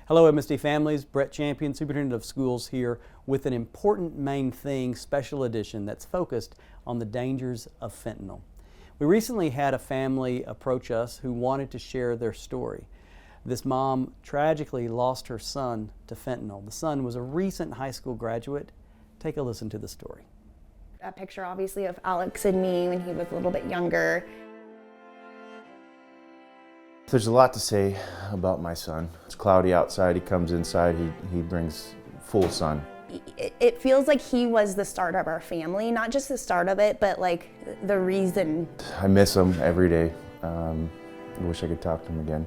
Hello MSD families, Brett Champion, Superintendent of Schools here with an important main thing special edition that's focused on the dangers of fentanyl. We recently had a family approach us who wanted to share their story. This mom tragically lost her son to fentanyl. The son was a recent high school graduate. Take a listen to the story. A picture obviously of Alex and me when he was a little bit younger. There's a lot to say about my son. It's cloudy outside, he comes inside, he brings full sun. It feels like he was the start of our family, not just the start of it, but like the reason. I miss him every day. I wish I could talk to him again.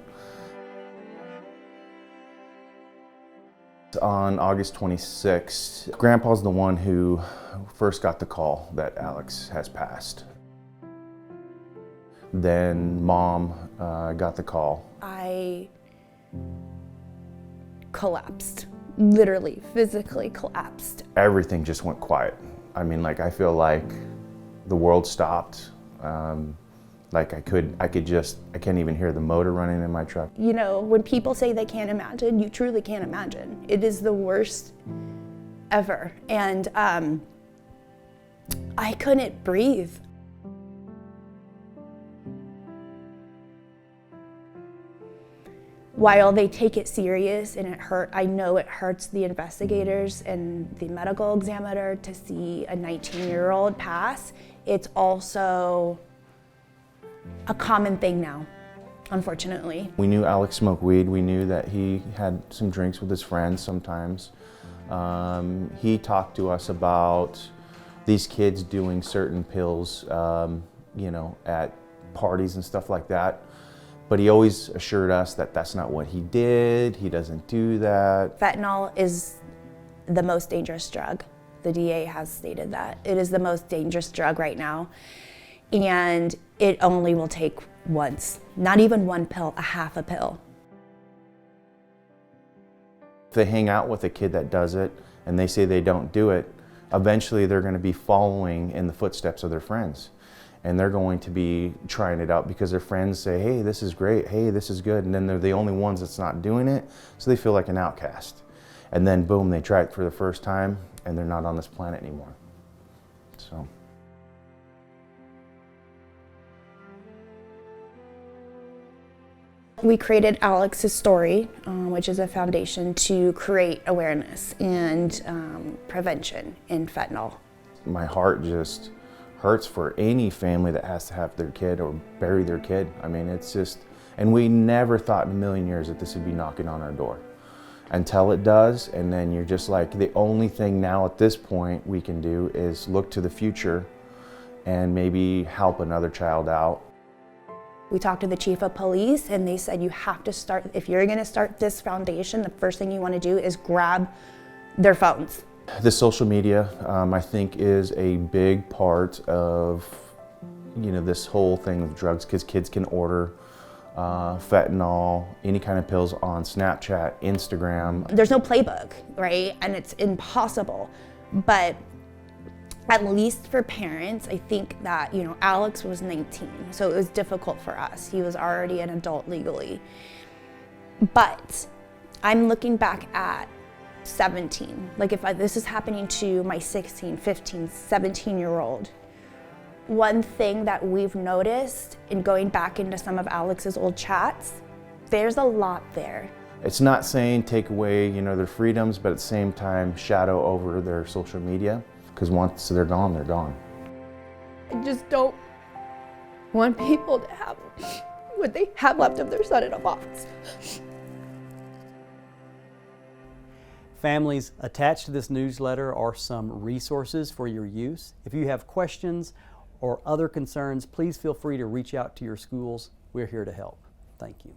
On August 26th, Grandpa's the one who first got the call that Alex has passed. Then Mom got the call. I collapsed, literally, physically collapsed. Everything just went quiet. I mean, like, I feel like the world stopped. Like I can't even hear the motor running in my truck. You know, when people say they can't imagine, you truly can't imagine. It is the worst ever. And I couldn't breathe. While they take it serious and I know it hurts the investigators and the medical examiner to see a 19-year-old pass, it's also a common thing now, unfortunately. We knew Alex smoked weed. We knew that he had some drinks with his friends sometimes. He talked to us about these kids doing certain pills, you know, at parties and stuff like that. But he always assured us that that's not what he did. He doesn't do that. Fentanyl is the most dangerous drug. The DA has stated that. It is the most dangerous drug right now. And it only will take once. Not even one pill, a half a pill. If they hang out with a kid that does it and they say they don't do it, eventually they're going to be following in the footsteps of their friends. And they're going to be trying it out because their friends say, hey, this is great, hey, this is good, and then they're the only ones that's not doing it, so they feel like an outcast. And then boom, they try it for the first time and they're not on this planet anymore. So. We created Alex's story, which is a foundation to create awareness and prevention in fentanyl. My heart just hurts for any family that has to have their kid or bury their kid. I mean, it's just, and we never thought in a million years that this would be knocking on our door until it does. And then you're just like, the only thing now at this point we can do is look to the future and maybe help another child out. We talked to the chief of police and they said you have to start, if you're gonna start this foundation, the first thing you wanna do is grab their phones. The social media, I think, is a big part of, you know, this whole thing of drugs, because kids can order fentanyl, any kind of pills on Snapchat, Instagram. There's no playbook, right? And it's impossible. But at least for parents, I think that, you know, Alex was 19, so it was difficult for us. He was already an adult legally. But I'm looking back at 17. Like if this is happening to my 16, 15, 17-year-old, one thing that we've noticed in going back into some of Alex's old chats, there's a lot there. It's not saying take away, you know, their freedoms, but at the same time shadow over their social media, because once they're gone, they're gone. I just don't want people to have what they have left of their son in a box. Families, attached to this newsletter are some resources for your use. If you have questions or other concerns, please feel free to reach out to your schools. We're here to help. Thank you.